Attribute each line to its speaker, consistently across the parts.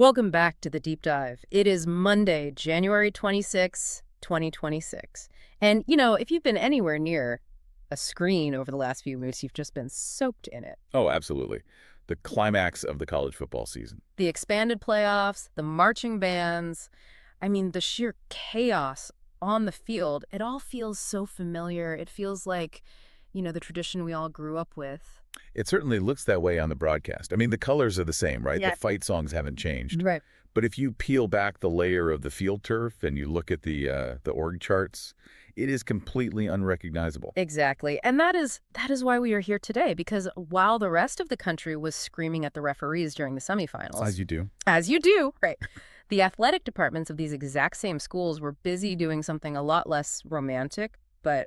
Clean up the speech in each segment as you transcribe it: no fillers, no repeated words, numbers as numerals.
Speaker 1: Welcome back to the Deep Dive. It is Monday, January 26, 2026. And, if you've been anywhere near a screen over the last few weeks, you've just been soaked in it.
Speaker 2: Oh, absolutely. The climax of the college football season.
Speaker 1: The expanded playoffs, the marching bands, the sheer chaos on the field, it all feels so familiar. It feels like, the tradition we all grew up with.
Speaker 2: It certainly looks that way on the broadcast. I mean, the colors are the same, right?
Speaker 1: Yeah.
Speaker 2: The fight songs haven't changed.
Speaker 1: Right.
Speaker 2: But if you peel back the layer of the field turf and you look at the org charts, it is completely unrecognizable.
Speaker 1: Exactly. And that is why we are here today, because while the rest of the country was screaming at the referees during the semifinals.
Speaker 2: As you do.
Speaker 1: As you do, right. The athletic departments of these exact same schools were busy doing something a lot less romantic, but,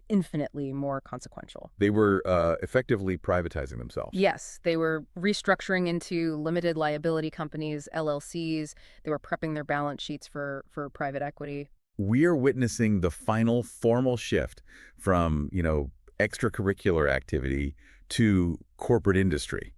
Speaker 1: infinitely more consequential.
Speaker 2: They were effectively privatizing themselves.
Speaker 1: Yes, they were restructuring into limited liability companies, LLCs. They were prepping their balance sheets for private equity.
Speaker 2: We're witnessing the final formal shift from, extracurricular activity to corporate industry.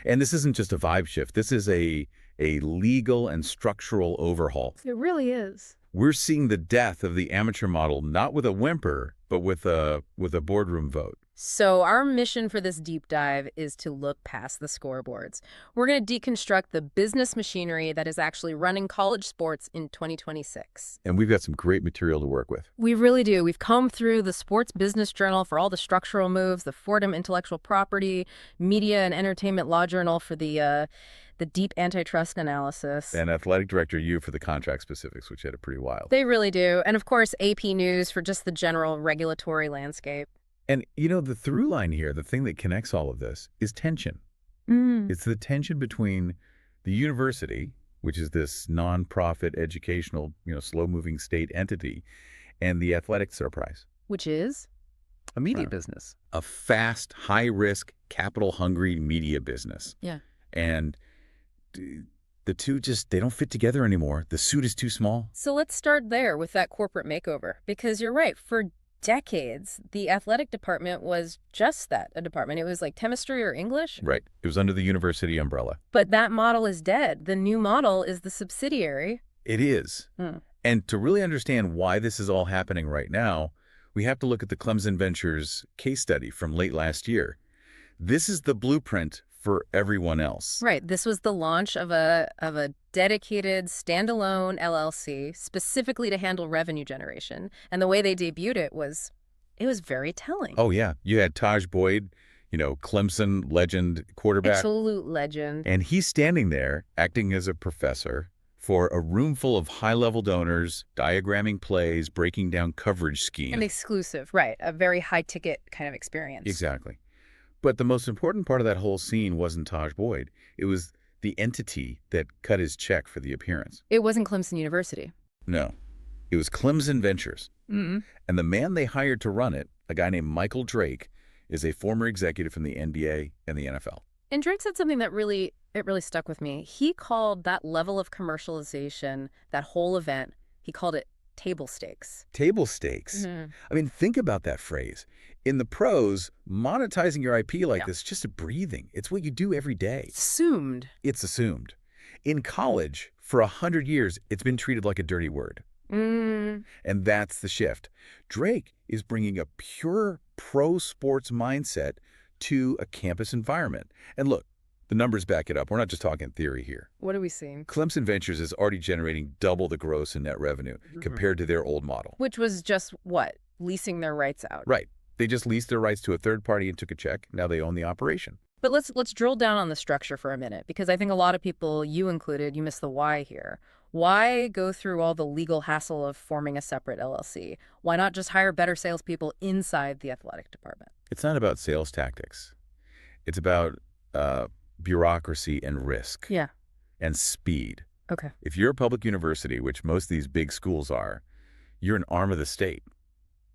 Speaker 2: And this isn't just a vibe shift. This is a legal and structural overhaul.
Speaker 1: It really is.
Speaker 2: We're seeing the death of the amateur model, not with a whimper, but with a boardroom vote.
Speaker 1: So our mission for this deep dive is to look past the scoreboards. We're going to deconstruct the business machinery that is actually running college sports in 2026.
Speaker 2: And we've got some great material to work with.
Speaker 1: We really do. We've combed through the Sports Business Journal for all the structural moves, the Fordham Intellectual Property, Media and Entertainment Law Journal for the deep antitrust analysis.
Speaker 2: And Athletic Director Yu for the contract specifics, which had a pretty wild.
Speaker 1: They really do. And of course, AP News for just the general regulatory landscape.
Speaker 2: And, the through line here, the thing that connects all of this, is tension. It's the tension between the university, which is this nonprofit, educational, slow-moving state entity, and the athletic enterprise.
Speaker 1: Which is?
Speaker 3: A media business.
Speaker 2: A fast, high-risk, capital-hungry media business.
Speaker 1: Yeah.
Speaker 2: And the two they don't fit together anymore. The suit is too small.
Speaker 1: So let's start there with that corporate makeover, because you're right. For decades, the athletic department was just that, a department. It was like chemistry or English.
Speaker 2: Right. It was under the university umbrella.
Speaker 1: But that model is dead. The new model is the subsidiary.
Speaker 2: It is. And to really understand why this is all happening right now, we have to look at the Clemson Ventures case study from late last year. This is the blueprint for everyone else.
Speaker 1: Right. This was the launch of a dedicated standalone LLC specifically to handle revenue generation. And the way they debuted it was very telling.
Speaker 2: Oh, yeah. You had Taj Boyd, Clemson legend quarterback.
Speaker 1: Absolute legend.
Speaker 2: And he's standing there acting as a professor for a room full of high-level donors, diagramming plays, breaking down coverage schemes.
Speaker 1: An exclusive, right. A very high-ticket kind of experience.
Speaker 2: Exactly. But the most important part of that whole scene wasn't Taj Boyd. It was the entity that cut his check for the appearance.
Speaker 1: It wasn't Clemson University.
Speaker 2: No. It was Clemson Ventures.
Speaker 1: Mm-hmm.
Speaker 2: And the man they hired to run it, a guy named Michael Drake, is a former executive from the NBA and the NFL.
Speaker 1: And Drake said something that really stuck with me. He called that level of commercialization, that whole event, he called it table stakes.
Speaker 2: Table stakes?
Speaker 1: Mm-hmm.
Speaker 2: Think about that phrase. In the pros, monetizing your IP like this is just a breathing. It's what you do every day.
Speaker 1: Assumed.
Speaker 2: It's assumed. In college, for 100 years, it's been treated like a dirty word. And that's the shift. Drake is bringing a pure pro sports mindset to a campus environment. And look, the numbers back it up. We're not just talking theory here.
Speaker 1: What are we seeing?
Speaker 2: Clemson Ventures is already generating double the gross and net revenue compared to their old model.
Speaker 1: Which was just what? Leasing their rights out.
Speaker 2: Right. They just leased their rights to a third party and took a check. Now they own the operation.
Speaker 1: But let's drill down on the structure for a minute, because I think a lot of people, you included, you miss the why here. Why go through all the legal hassle of forming a separate LLC? Why not just hire better salespeople inside the athletic department?
Speaker 2: It's not about sales tactics. It's about bureaucracy and risk.
Speaker 1: Yeah.
Speaker 2: And speed.
Speaker 1: Okay.
Speaker 2: If you're a public university, which most of these big schools are, you're an arm of the state.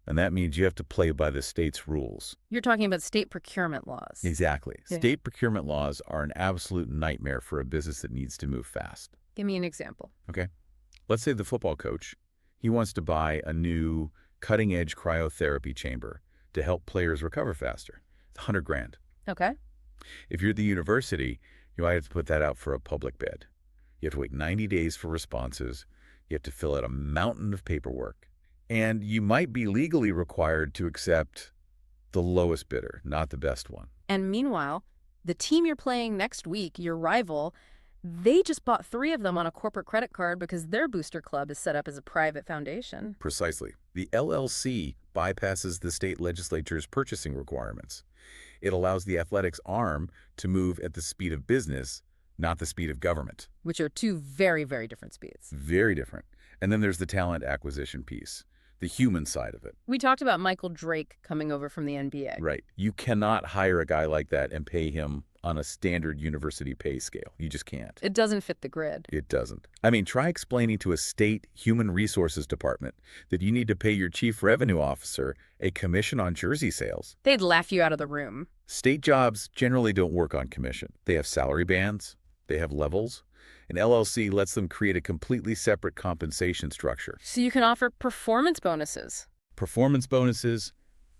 Speaker 2: And that means you have to play by the state's rules.
Speaker 1: You're talking about state procurement laws.
Speaker 2: Exactly.
Speaker 1: Yeah.
Speaker 2: State procurement laws are an absolute nightmare for a business that needs to move fast.
Speaker 1: Give me an example.
Speaker 2: Okay. Let's say the football coach, he wants to buy a new cutting-edge cryotherapy chamber to help players recover faster. It's $100,000.
Speaker 1: Okay.
Speaker 2: If you're the university, you might have to put that out for a public bid. You have to wait 90 days for responses. You have to fill out a mountain of paperwork. And you might be legally required to accept the lowest bidder, not the best one.
Speaker 1: And meanwhile, the team you're playing next week, your rival, they just bought 3 of them on a corporate credit card because their booster club is set up as a private foundation.
Speaker 2: Precisely. The LLC bypasses the state legislature's purchasing requirements. It allows the athletics arm to move at the speed of business, not the speed of government.
Speaker 1: Which are 2 very, very different speeds.
Speaker 2: Very different. And then there's the talent acquisition piece, the human side of it.
Speaker 1: We talked about Michael Drake coming over from the NBA.
Speaker 2: Right. You cannot hire a guy like that and pay him on a standard university pay scale. You just can't.
Speaker 1: It doesn't fit the grid.
Speaker 2: It doesn't. I mean, try explaining to a state human resources department that you need to pay your chief revenue officer a commission on jersey sales.
Speaker 1: They'd laugh you out of the room.
Speaker 2: State jobs generally don't work on commission. They have salary bands. They have levels. An LLC lets them create a completely separate compensation structure.
Speaker 1: So you can offer performance bonuses.
Speaker 2: Performance bonuses,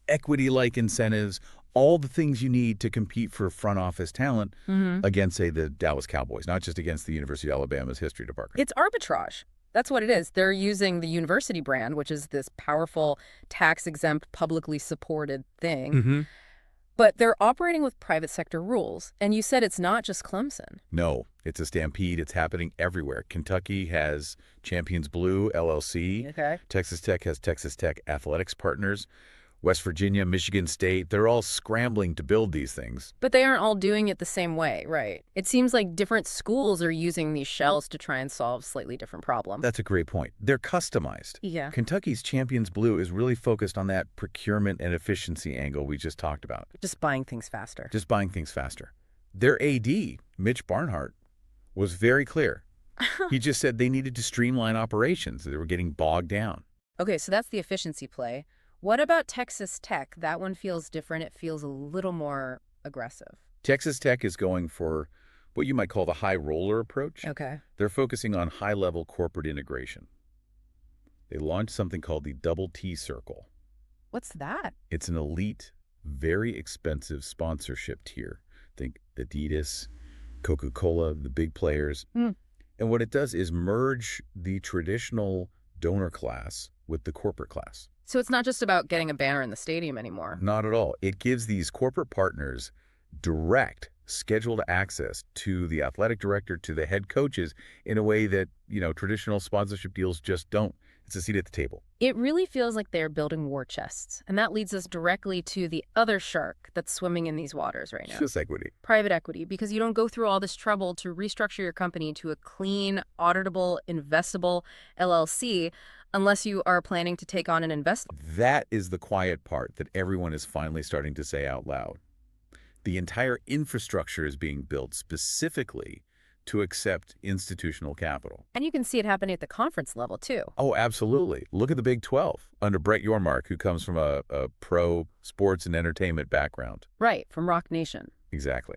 Speaker 2: equity-like incentives, all the things you need to compete for front office talent against, say, the Dallas Cowboys, not just against the University of Alabama's history department.
Speaker 1: It's arbitrage. That's what it is. They're using the university brand, which is this powerful, tax-exempt, publicly supported thing. But they're operating with private sector rules. And you said it's not just Clemson.
Speaker 2: No, it's a stampede. It's happening everywhere. Kentucky has Champions Blue, LLC.
Speaker 1: Okay.
Speaker 2: Texas Tech has Texas Tech Athletics Partners. West Virginia, Michigan State, they're all scrambling to build these things.
Speaker 1: But they aren't all doing it the same way, right? It seems like different schools are using these shells to try and solve slightly different problems.
Speaker 2: That's a great point. They're customized.
Speaker 1: Yeah.
Speaker 2: Kentucky's Champions Blue is really focused on that procurement and efficiency angle we just talked about.
Speaker 1: Just buying things faster.
Speaker 2: Just buying things faster. Their AD, Mitch Barnhart, was very clear. He just said they needed to streamline operations. They were getting bogged down.
Speaker 1: Okay, so that's the efficiency play. What about Texas Tech? That one feels different. It feels a little more aggressive.
Speaker 2: Texas Tech is going for what you might call the high roller approach.
Speaker 1: Okay.
Speaker 2: They're focusing on high-level corporate integration. They launched something called the Double T Circle.
Speaker 1: What's that?
Speaker 2: It's an elite, very expensive sponsorship tier. Think Adidas, Coca-Cola, the big players. And what it does is merge the traditional donor class with the corporate class.
Speaker 1: So it's not just about getting a banner in the stadium anymore.
Speaker 2: Not at all. It gives these corporate partners direct scheduled access to the athletic director, to the head coaches in a way that, traditional sponsorship deals just don't. It's a seat at the table.
Speaker 1: It really feels like they're building war chests. And that leads us directly to the other shark that's swimming in these waters right now.
Speaker 2: Just equity.
Speaker 1: Private equity, because you don't go through all this trouble to restructure your company to a clean, auditable, investable LLC unless you are planning to take on an investment.
Speaker 2: That is the quiet part that everyone is finally starting to say out loud. The entire infrastructure is being built specifically to accept institutional capital.
Speaker 1: And you can see it happening at the conference level, too.
Speaker 2: Oh, absolutely. Look at the Big 12 under Brett Yormark, who comes from a pro sports and entertainment background.
Speaker 1: Right, from Rock Nation.
Speaker 2: Exactly.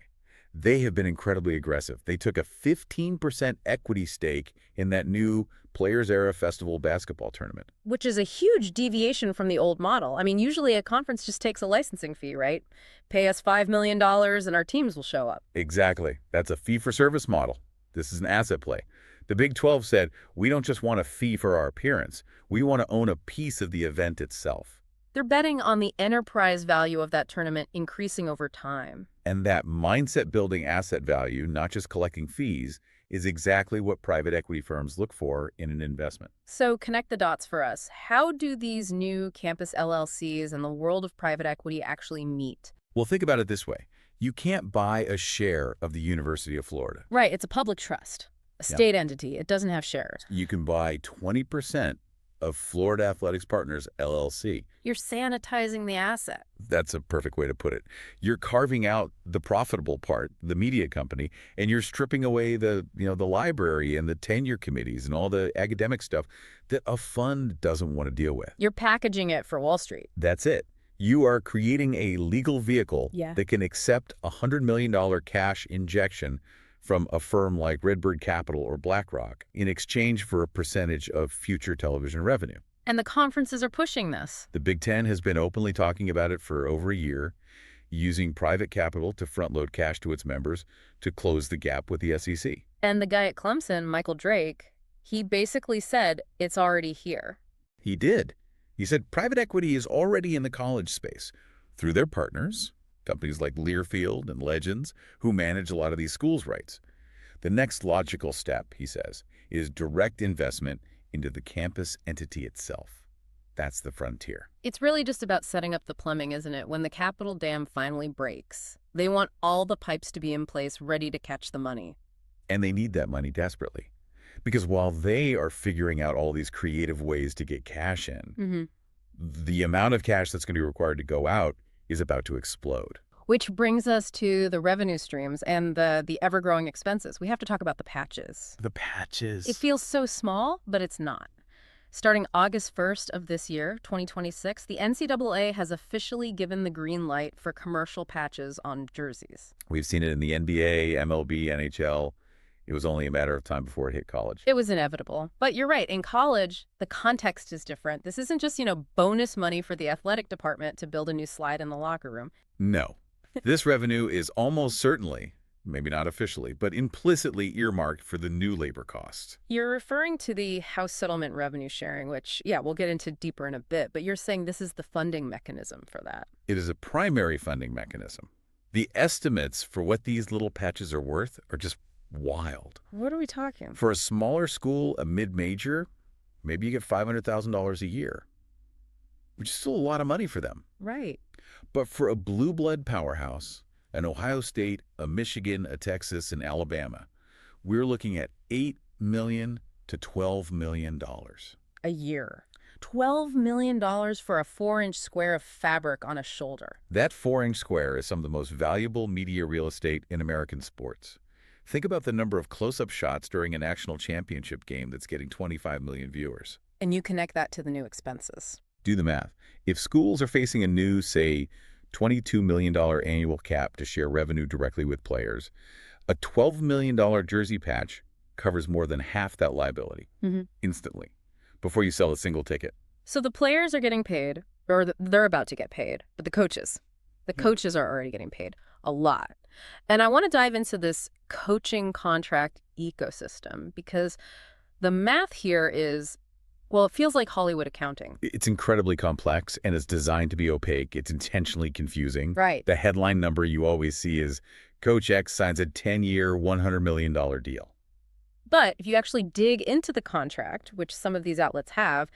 Speaker 2: They have been incredibly aggressive. They took a 15% equity stake in that new Players Era Festival basketball tournament.
Speaker 1: Which is a huge deviation from the old model. I mean, usually a conference just takes a licensing fee, right? Pay us $5 million and our teams will show up.
Speaker 2: Exactly. That's a fee-for-service model. This is an asset play. The Big 12 said, we don't just want a fee for our appearance. We want to own a piece of the event itself.
Speaker 1: They're betting on the enterprise value of that tournament increasing over time.
Speaker 2: And that mindset-building asset value, not just collecting fees, is exactly what private equity firms look for in an investment.
Speaker 1: So connect the dots for us. How do these new campus LLCs and the world of private equity actually meet?
Speaker 2: Well, think about it this way. You can't buy a share of the University of Florida.
Speaker 1: Right, it's a public trust, a state entity. It doesn't have shares.
Speaker 2: You can buy 20% of Florida Athletics Partners, LLC.
Speaker 1: You're sanitizing the asset.
Speaker 2: That's a perfect way to put it. You're carving out the profitable part, the media company, and you're stripping away the library and the tenure committees and all the academic stuff that a fund doesn't want to deal with.
Speaker 1: You're packaging it for Wall Street.
Speaker 2: That's it. You are creating a legal vehicle that can accept a $100 million cash injection from a firm like Redbird Capital or BlackRock in exchange for a percentage of future television revenue.
Speaker 1: And the conferences are pushing this.
Speaker 2: The Big Ten has been openly talking about it for over a year. using private capital to front-load cash to its members to close the gap with the SEC.
Speaker 1: And the guy at Clemson, Michael Drake, he basically said it's already here.
Speaker 2: He did. He said private equity is already in the college space through their partners, companies like Learfield and Legends, who manage a lot of these schools' rights. The next logical step, he says, is direct investment into the campus entity itself. That's the frontier.
Speaker 1: It's really just about setting up the plumbing, isn't it? When the capital dam finally breaks, they want all the pipes to be in place, ready to catch the money.
Speaker 2: And they need that money desperately. Because while they are figuring out all these creative ways to get cash in, the amount of cash that's going to be required to go out is about to explode.
Speaker 1: Which brings us to the revenue streams and the ever-growing expenses. We have to talk about the patches.
Speaker 2: The patches.
Speaker 1: It feels so small, but it's not. Starting August 1st of this year, 2026, the NCAA has officially given the green light for commercial patches on jerseys.
Speaker 2: We've seen it in the NBA, MLB, NHL. It was only a matter of time before it hit college.
Speaker 1: It was inevitable. But you're right. In college, the context is different. This isn't just, bonus money for the athletic department to build a new slide in the locker room.
Speaker 2: No. This revenue is almost certainly, maybe not officially, but implicitly earmarked for the new labor costs.
Speaker 1: You're referring to the House settlement revenue sharing, which, we'll get into deeper in a bit, but you're saying this is the funding mechanism for that.
Speaker 2: It is a primary funding mechanism. The estimates for what these little patches are worth are just wild.
Speaker 1: What are we talking?
Speaker 2: For a smaller school, a mid-major, maybe you get $500,000 a year, which is still a lot of money for them.
Speaker 1: Right.
Speaker 2: But for a blue blood powerhouse, an Ohio State, a Michigan, a Texas, and Alabama, we're looking at $8 million to $12 million.
Speaker 1: A year. $12 million for a 4-inch square of fabric on a shoulder.
Speaker 2: That 4-inch square is some of the most valuable media real estate in American sports. Think about the number of close-up shots during a national championship game that's getting 25 million viewers.
Speaker 1: And you connect that to the new expenses.
Speaker 2: Do the math. If schools are facing a new, say, $22 million annual cap to share revenue directly with players, a $12 million jersey patch covers more than half that liability instantly before you sell a single ticket.
Speaker 1: So the players are getting paid, or they're about to get paid, but the coaches are already getting paid a lot. And I want to dive into this coaching contract ecosystem because the math here is, well, it feels like Hollywood accounting.
Speaker 2: It's incredibly complex, and it's designed to be opaque. It's intentionally confusing.
Speaker 1: Right.
Speaker 2: The headline number you always see is Coach X signs a 10-year, $100 million deal.
Speaker 1: But if you actually dig into the contract, which some of these outlets have,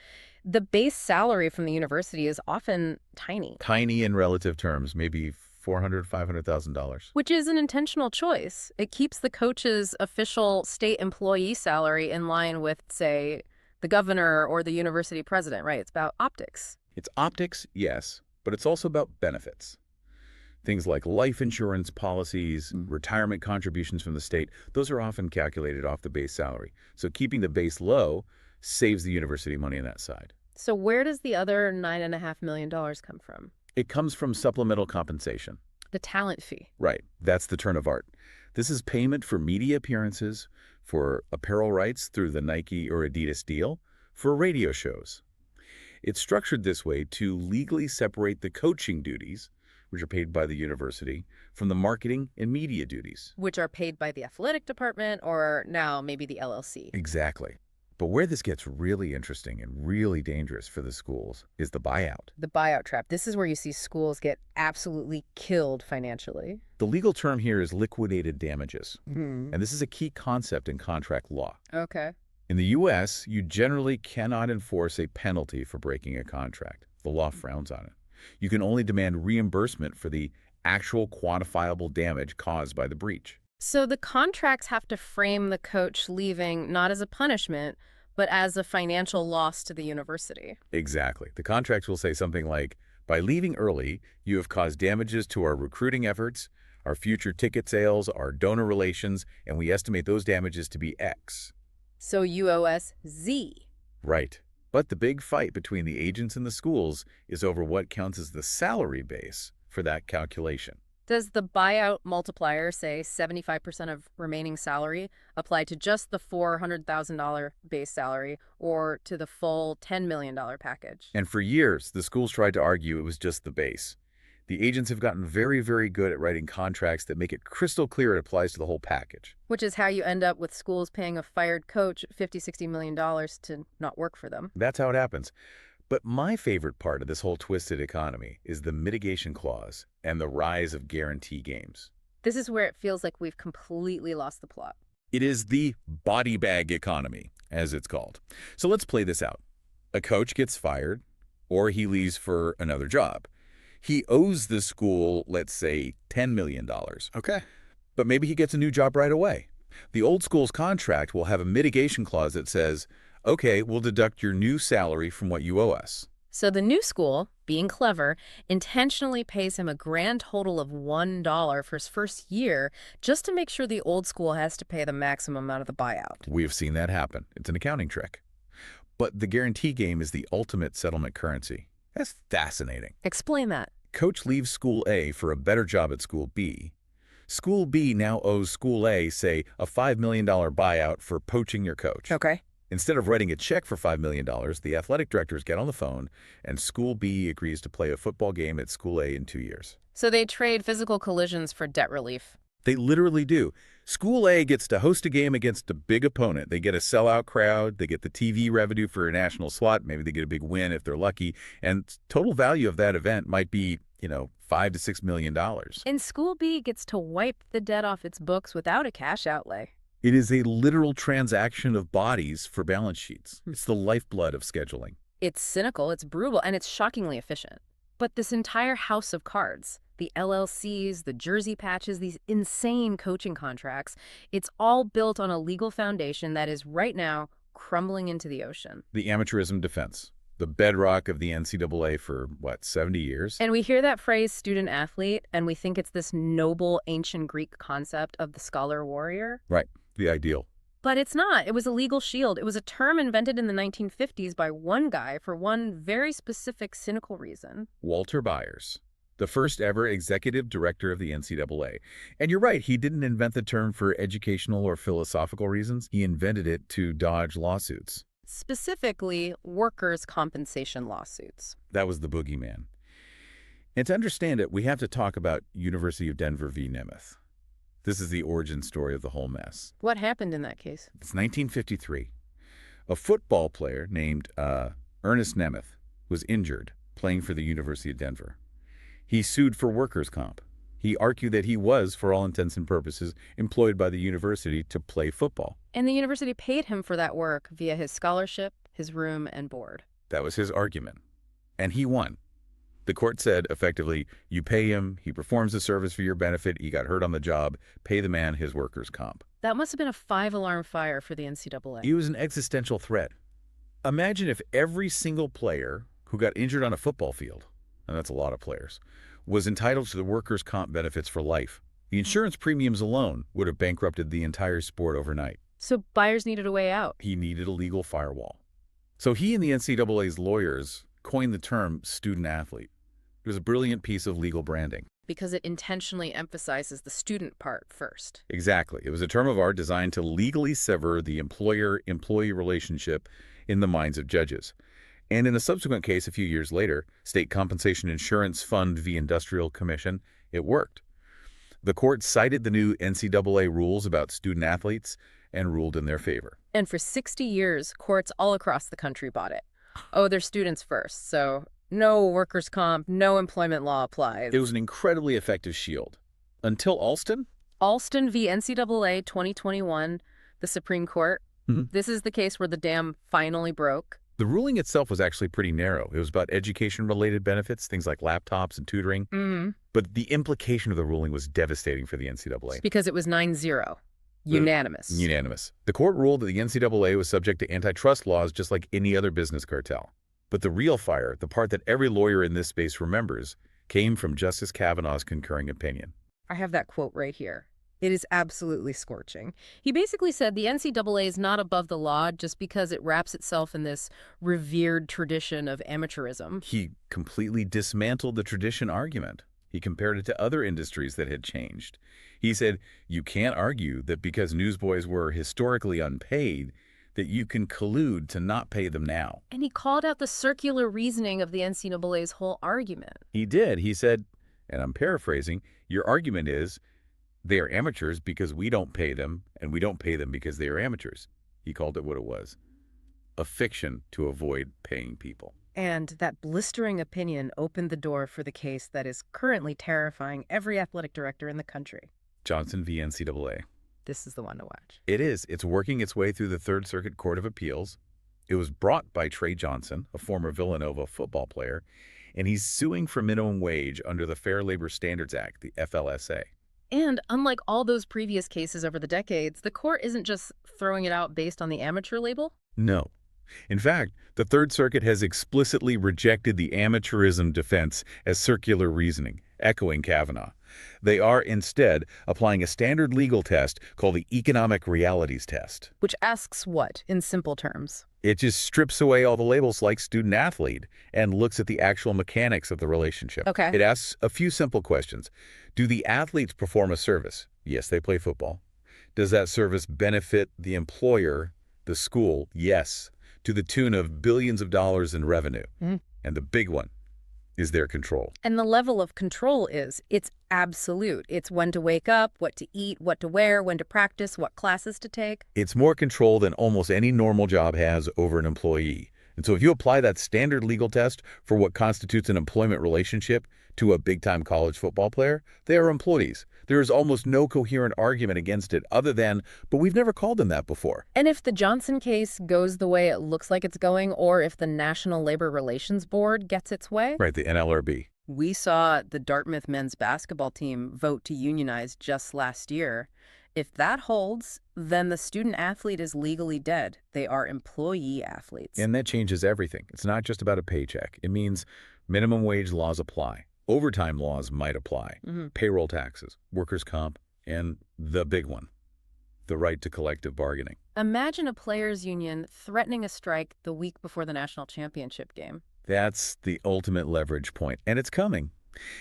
Speaker 1: the base salary from the university is often tiny.
Speaker 2: Tiny in relative terms, maybe $400,000, $500,000.
Speaker 1: Which is an intentional choice. It keeps the coach's official state employee salary in line with, say, the governor or the university president, right? It's about optics.
Speaker 2: It's optics, yes, but it's also about benefits. Things like life insurance policies, retirement contributions from the state, those are often calculated off the base salary. So keeping the base low saves the university money on that side.
Speaker 1: So where does the other $9.5 million come from?
Speaker 2: It comes from supplemental compensation.
Speaker 1: The talent fee.
Speaker 2: Right. That's the turn of art. This is payment for media appearances, for apparel rights through the Nike or Adidas deal, for radio shows. It's structured this way to legally separate the coaching duties, which are paid by the university, from the marketing and media duties.
Speaker 1: Which are paid by the athletic department or now maybe the LLC.
Speaker 2: Exactly. But where this gets really interesting and really dangerous for the schools is the buyout.
Speaker 1: The buyout trap. This is where you see schools get absolutely killed financially.
Speaker 2: The legal term here is liquidated damages. And this is a key concept in contract law.
Speaker 1: Okay.
Speaker 2: In the U.S., you generally cannot enforce a penalty for breaking a contract. The law frowns on it. You can only demand reimbursement for the actual quantifiable damage caused by the breach.
Speaker 1: So the contracts have to frame the coach leaving not as a punishment, but as a financial loss to the university.
Speaker 2: Exactly. The contracts will say something like, by leaving early, you have caused damages to our recruiting efforts, our future ticket sales, our donor relations, and we estimate those damages to be X.
Speaker 1: So you owe us Z.
Speaker 2: Right. But the big fight between the agents and the schools is over what counts as the salary base for that calculation.
Speaker 1: Does the buyout multiplier, say 75% of remaining salary, apply to just the $400,000 base salary or to the full $10 million package?
Speaker 2: And for years, the schools tried to argue it was just the base. The agents have gotten very, very good at writing contracts that make it crystal clear it applies to the whole package.
Speaker 1: Which is how you end up with schools paying a fired coach $50, $60 million to not work for them.
Speaker 2: That's how it happens. But my favorite part of this whole twisted economy is the mitigation clause and the rise of guarantee games.
Speaker 1: This is where it feels like we've completely lost the plot.
Speaker 2: It is the body bag economy, as it's called. So let's play this out. A coach gets fired, or he leaves for another job. He owes the school, let's say, $10 million.
Speaker 3: Okay.
Speaker 2: But maybe he gets a new job right away. The old school's contract will have a mitigation clause that says, okay, we'll deduct your new salary from what you owe us.
Speaker 1: So the new school, being clever, intentionally pays him a grand total of $1 for his first year just to make sure the old school has to pay the maximum amount of the buyout.
Speaker 2: We have seen that happen. It's an accounting trick. But the guarantee game is the ultimate settlement currency. That's fascinating.
Speaker 1: Explain that.
Speaker 2: Coach leaves School A for a better job at School B. School B now owes School A, say, a $5 million buyout for poaching your coach.
Speaker 1: Okay.
Speaker 2: Instead of writing a check for $5 million, the athletic directors get on the phone, and School B agrees to play a football game at School A in 2 years.
Speaker 1: So they trade physical collisions for debt relief.
Speaker 2: They literally do. School A gets to host a game against a big opponent. They get a sellout crowd. They get the TV revenue for a national slot. Maybe they get a big win if they're lucky. And total value of that event might be, $5 to $6 million.
Speaker 1: And School B gets to wipe the debt off its books without a cash outlay.
Speaker 2: It is a literal transaction of bodies for balance sheets. It's the lifeblood of scheduling.
Speaker 1: It's cynical, it's brutal, and it's shockingly efficient. But this entire house of cards, the LLCs, the jersey patches, these insane coaching contracts, it's all built on a legal foundation that is right now crumbling into the ocean.
Speaker 2: The amateurism defense, the bedrock of the NCAA for, 70 years?
Speaker 1: And we hear that phrase student-athlete, and we think it's this noble ancient Greek concept of the scholar-warrior.
Speaker 2: Right, the ideal.
Speaker 1: But it's not. It was a legal shield. It was a term invented in the 1950s by one guy for one very specific cynical reason.
Speaker 2: Walter Byers, the first ever executive director of the NCAA. And you're right, he didn't invent the term for educational or philosophical reasons. He invented it to dodge lawsuits.
Speaker 1: Specifically, workers' compensation lawsuits.
Speaker 2: That was the boogeyman. And to understand it, we have to talk about University of Denver v. Nemeth. This is the origin story of the whole mess.
Speaker 1: What happened in that case?
Speaker 2: It's 1953. A football player named Ernest Nemeth was injured playing for the University of Denver. He sued for workers' comp. He argued that he was, for all intents and purposes, employed by the university to play football.
Speaker 1: And the university paid him for that work via his scholarship, his room, and board.
Speaker 2: That was his argument. And he won. The court said, effectively, you pay him, he performs the service for your benefit, he got hurt on the job, pay the man his workers' comp.
Speaker 1: That must have been a 5-alarm fire for the NCAA.
Speaker 2: It was an existential threat. Imagine if every single player who got injured on a football field, and that's a lot of players, was entitled to the workers' comp benefits for life. The insurance premiums alone would have bankrupted the entire sport overnight.
Speaker 1: So Byers needed a way out.
Speaker 2: He needed a legal firewall. So he and the NCAA's lawyers coined the term student-athlete. It was a brilliant piece of legal branding.
Speaker 1: Because it intentionally emphasizes the student part first.
Speaker 2: Exactly. It was a term of art designed to legally sever the employer-employee relationship in the minds of judges. And in a subsequent case a few years later, State Compensation Insurance Fund v. Industrial Commission, it worked. The court cited the new NCAA rules about student-athletes and ruled in their favor.
Speaker 1: And for 60 years, courts all across the country bought it. Oh, they're students first, so no workers' comp, no employment law applies.
Speaker 2: It was an incredibly effective shield. Until Alston?
Speaker 1: Alston v. NCAA 2021, the Supreme Court. This is the case where the dam finally broke.
Speaker 2: The ruling itself was actually pretty narrow. It was about education-related benefits, things like laptops and tutoring. But the implication of the ruling was devastating for the NCAA.
Speaker 1: Because it was 9-0. Unanimous.
Speaker 2: Unanimous. The court ruled that the NCAA was subject to antitrust laws just like any other business cartel. But the real fire, the part that every lawyer in this space remembers, came from Justice Kavanaugh's concurring opinion.
Speaker 1: I have that quote right here. It is absolutely scorching. He basically said the NCAA is not above the law just because it wraps itself in this revered tradition of amateurism.
Speaker 2: He completely dismantled the tradition argument. He compared it to other industries that had changed. He said, you can't argue that because newsboys were historically unpaid, that you can collude to not pay them now.
Speaker 1: And he called out the circular reasoning of the NCAA's whole argument.
Speaker 2: He did. He said, And I'm paraphrasing, your argument is they are amateurs because we don't pay them, and we don't pay them because they are amateurs. He called it what it was, a fiction to avoid paying people.
Speaker 1: And that blistering opinion opened the door for the case that is currently terrifying every athletic director in the country.
Speaker 2: Johnson v. NCAA.
Speaker 1: This is the one to watch.
Speaker 2: It is. It's working its way through the Third Circuit Court of Appeals. It was brought by Trey Johnson, a former Villanova football player, and he's suing for minimum wage under the Fair Labor Standards Act, the FLSA.
Speaker 1: And unlike all those previous cases over the decades, the court isn't just throwing it out based on the amateur label.
Speaker 2: No. In fact, the Third Circuit has explicitly rejected the amateurism defense as circular reasoning, echoing Kavanaugh. They are instead applying a standard legal test called the economic realities test.
Speaker 1: Which asks what, in simple terms?
Speaker 2: It just strips away all the labels like student-athlete and looks at the actual mechanics of the relationship.
Speaker 1: Okay.
Speaker 2: It asks a few simple questions. Do the athletes perform a service? Yes, they play football. Does that service benefit the employer, the school? Yes, to the tune of billions of dollars in revenue. And the big one is their control.
Speaker 1: And the level of control it's absolute. It's when to wake up, what to eat, what to wear, when to practice, what classes to take.
Speaker 2: It's more control than almost any normal job has over an employee. And so if you apply that standard legal test for what constitutes an employment relationship to a big-time college football player, they are employees. There is almost no coherent argument against it other than, but we've never called them that before.
Speaker 1: And if the Johnson case goes the way it looks like it's going, or if the National Labor Relations Board gets its way.
Speaker 2: Right, the NLRB.
Speaker 1: We saw the Dartmouth men's basketball team vote to unionize just last year. If that holds, then the student athlete is legally dead. They are employee athletes.
Speaker 2: And that changes everything. It's not just about a paycheck. It means minimum wage laws apply. Overtime laws might apply. Payroll taxes, workers' comp, and the big one, the right to collective bargaining.
Speaker 1: Imagine a players' union threatening a strike the week before the national championship game.
Speaker 2: That's the ultimate leverage point, and it's coming.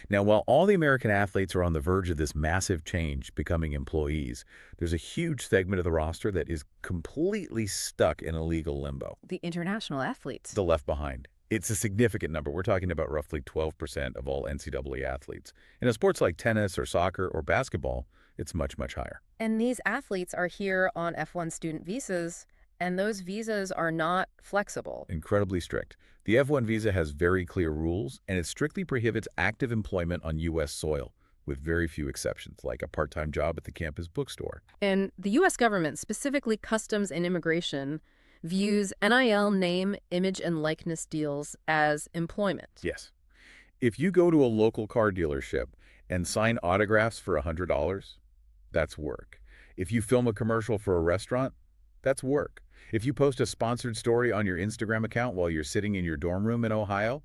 Speaker 2: Now, while all the American athletes are on the verge of this massive change, becoming employees, there's a huge segment of the roster that is completely stuck in a legal limbo.
Speaker 1: The international athletes.
Speaker 2: The left behind. It's a significant number. We're talking about roughly 12% of all NCAA athletes. And in sports like tennis or soccer or basketball, it's much, much higher.
Speaker 1: And these athletes are here on F1 student visas, and those visas are not flexible.
Speaker 2: Incredibly strict. The F1 visa has very clear rules, and it strictly prohibits active employment on U.S. soil, with very few exceptions, like a part-time job at the campus bookstore.
Speaker 1: And the U.S. government, specifically Customs and Immigration, views NIL name, image, and likeness deals as employment.
Speaker 2: Yes. If you go to a local car dealership and sign autographs for $100, that's work. If you film a commercial for a restaurant, that's work. If you post a sponsored story on your Instagram account while you're sitting in your dorm room in Ohio,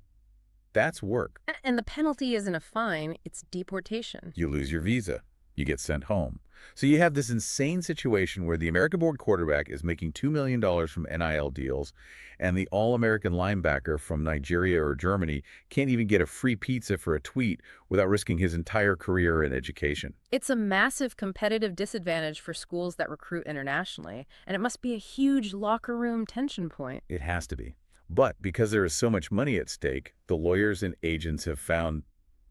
Speaker 2: that's work.
Speaker 1: And the penalty isn't a fine, it's deportation.
Speaker 2: You lose your visa. You get sent home. So you have this insane situation where the American-born quarterback is making $2 million from NIL deals, and the All-American linebacker from Nigeria or Germany can't even get a free pizza for a tweet without risking his entire career in education.
Speaker 1: It's a massive competitive disadvantage for schools that recruit internationally, and it must be a huge locker room tension point.
Speaker 2: It has to be. But because there is so much money at stake, the lawyers and agents have found,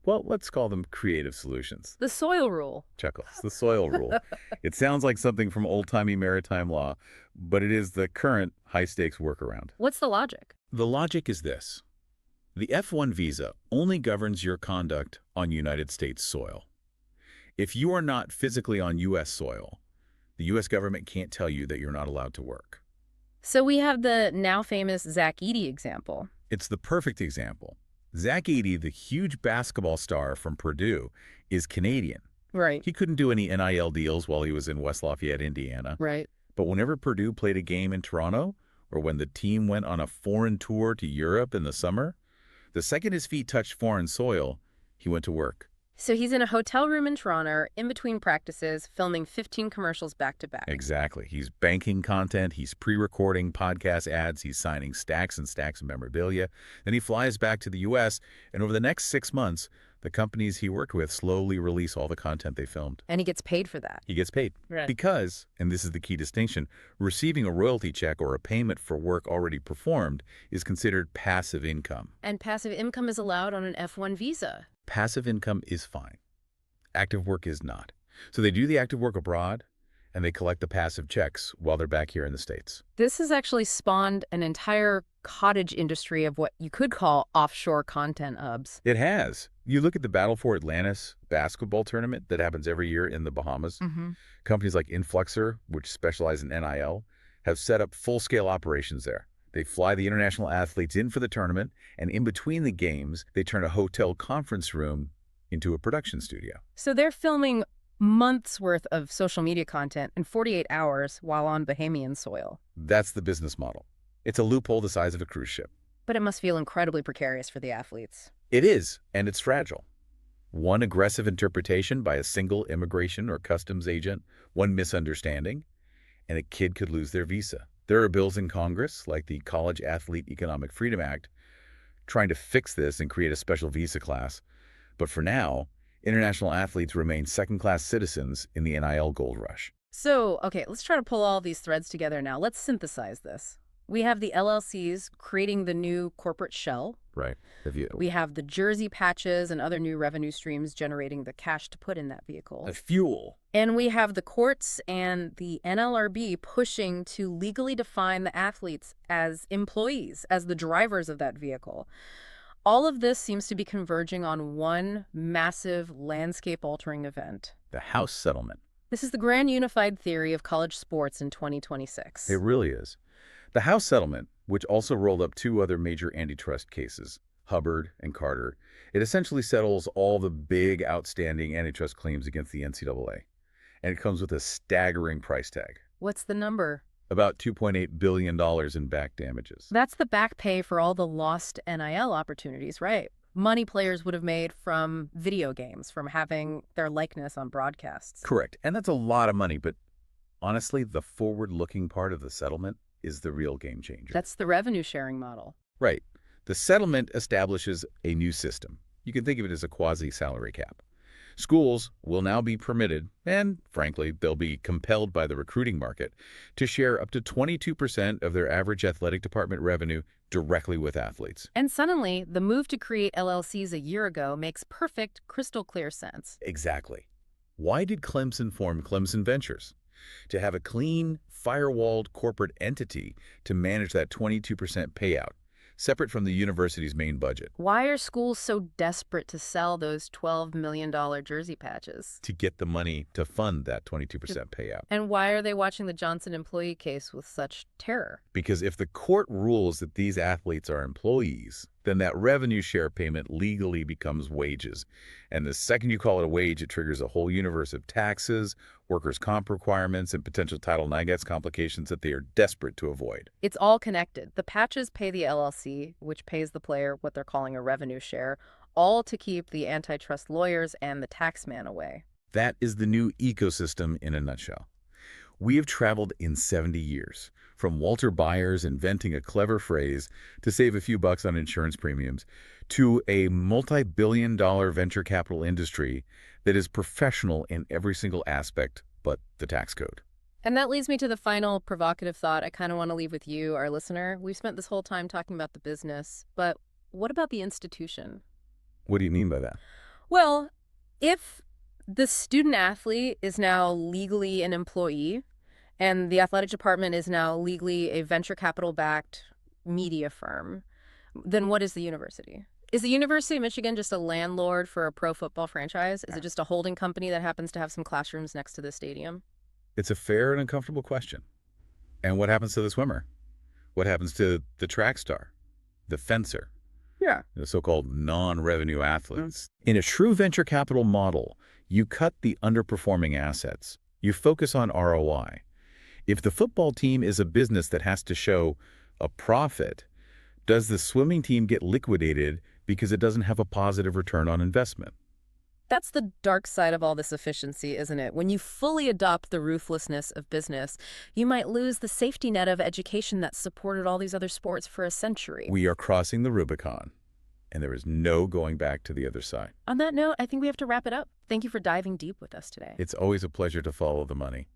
Speaker 2: well, let's call them creative solutions.
Speaker 1: The soil rule.
Speaker 2: Chuckles, the soil rule. It sounds like something from old-timey maritime law, but it is the current high-stakes workaround.
Speaker 1: What's the logic?
Speaker 2: The logic is this. The F1 visa only governs your conduct on United States soil. If you are not physically on U.S. soil, the U.S. government can't tell you that you're not allowed to work.
Speaker 1: So we have the now famous Zach Edey example.
Speaker 2: It's the perfect example. Zach Edey, the huge basketball star from Purdue, is Canadian.
Speaker 1: Right.
Speaker 2: He couldn't do any NIL deals while he was in West Lafayette, Indiana.
Speaker 1: Right.
Speaker 2: But whenever Purdue played a game in Toronto, or when the team went on a foreign tour to Europe in the summer, the second his feet touched foreign soil, he went to work.
Speaker 1: So he's in a hotel room in Toronto, in between practices, filming 15 commercials back to back.
Speaker 2: Exactly. He's banking content, he's pre-recording podcast ads, he's signing stacks and stacks of memorabilia. Then he flies back to the U.S., and over the next 6 months, the companies he worked with slowly release all the content they filmed.
Speaker 1: And he gets paid for that.
Speaker 2: He gets paid.
Speaker 1: Right.
Speaker 2: Because, and this is the key distinction, receiving a royalty check or a payment for work already performed is considered passive income.
Speaker 1: And passive income is allowed on an F1 visa.
Speaker 2: Passive income is fine. Active work is not. So they do the active work abroad, and they collect the passive checks while they're back here in the States.
Speaker 1: This has actually spawned an entire cottage industry of what you could call offshore content hubs.
Speaker 2: It has. You look at the Battle for Atlantis basketball tournament that happens every year in the Bahamas. Companies like Influxor, which specialize in NIL, have set up full-scale operations there. They fly the international athletes in for the tournament, and in between the games, they turn a hotel conference room into a production studio.
Speaker 1: So they're filming months worth of social media content in 48 hours while on Bahamian soil.
Speaker 2: That's the business model. It's a loophole the size of a cruise ship.
Speaker 1: But it must feel incredibly precarious for the athletes.
Speaker 2: It is, and it's fragile. One aggressive interpretation by a single immigration or customs agent, one misunderstanding, and a kid could lose their visa. There are bills in Congress, like the College Athlete Economic Freedom Act, trying to fix this and create a special visa class. But for now, international athletes remain second-class citizens in the NIL gold rush.
Speaker 1: So, okay, let's try to pull all these threads together now. Let's synthesize this. We have the LLCs creating the new corporate shell.
Speaker 2: Right.
Speaker 1: We have the jersey patches and other new revenue streams generating the cash to put in that vehicle.
Speaker 2: The fuel.
Speaker 1: And we have the courts and the NLRB pushing to legally define the athletes as employees, as the drivers of that vehicle. All of this seems to be converging on one massive landscape-altering event.
Speaker 2: The House settlement.
Speaker 1: This is the grand unified theory of college sports in 2026.
Speaker 2: It really is. The House settlement, which also rolled up two other major antitrust cases, Hubbard and Carter, it essentially settles all the big outstanding antitrust claims against the NCAA. And it comes with a staggering price tag.
Speaker 1: What's the number?
Speaker 2: About $2.8 billion in back damages.
Speaker 1: That's the back pay for all the lost NIL opportunities, right? Money players would have made from video games, from having their likeness on broadcasts.
Speaker 2: Correct. And that's a lot of money, but honestly, the forward-looking part of the settlement is the real game changer.
Speaker 1: That's the revenue sharing model.
Speaker 2: Right. The settlement establishes a new system. You can think of it as a quasi-salary cap. Schools will now be permitted, and frankly, they'll be compelled by the recruiting market, to share up to 22% of their average athletic department revenue directly with athletes.
Speaker 1: And suddenly, the move to create LLCs a year ago makes perfect, crystal clear sense.
Speaker 2: Exactly. Why did Clemson form Clemson Ventures? To have a clean, firewalled corporate entity to manage that 22% payout, separate from the university's main budget.
Speaker 1: Why are schools so desperate to sell those $12 million jersey patches?
Speaker 2: To get the money to fund that 22% payout.
Speaker 1: And why are they watching the Johnson employee case with such terror?
Speaker 2: Because if the court rules that these athletes are employees, then that revenue share payment legally becomes wages. And the second you call it a wage, it triggers a whole universe of taxes, workers' comp requirements, and potential Title IX complications that they are desperate to avoid.
Speaker 1: It's all connected. The patches pay the LLC, which pays the player what they're calling a revenue share, all to keep the antitrust lawyers and the tax man away.
Speaker 2: That is the new ecosystem in a nutshell. We have traveled in 70 years, from Walter Byers inventing a clever phrase to save a few bucks on insurance premiums, to a multi-billion-dollar venture capital industry that is professional in every single aspect but the tax code.
Speaker 1: And that leads me to the final provocative thought I kind of want to leave with you, our listener. We've spent this whole time talking about the business, but what about the institution?
Speaker 2: What do you mean by that?
Speaker 1: Well, if the student athlete is now legally an employee and the athletic department is now legally a venture capital-backed media firm, then what is the university? Is the University of Michigan just a landlord for a pro football franchise? Is it just a holding company that happens to have some classrooms next to the stadium?
Speaker 2: It's a fair and uncomfortable question. And what happens to the swimmer? What happens to the track star? The fencer?
Speaker 3: Yeah.
Speaker 2: The so-called non-revenue athletes? In a true venture capital model, you cut the underperforming assets. You focus on ROI. If the football team is a business that has to show a profit, does the swimming team get liquidated because it doesn't have a positive return on investment?
Speaker 1: That's the dark side of all this efficiency, isn't it? When you fully adopt the ruthlessness of business, you might lose the safety net of education that supported all these other sports for a century.
Speaker 2: We are crossing the Rubicon, and there is no going back to the other side.
Speaker 1: On that note, I think we have to wrap it up. Thank you for diving deep with us today.
Speaker 2: It's always a pleasure to follow the money.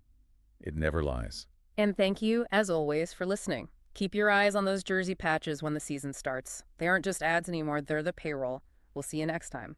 Speaker 2: It never lies.
Speaker 1: And thank you, as always, for listening. Keep your eyes on those jersey patches when the season starts. They aren't just ads anymore, they're the payroll. We'll see you next time.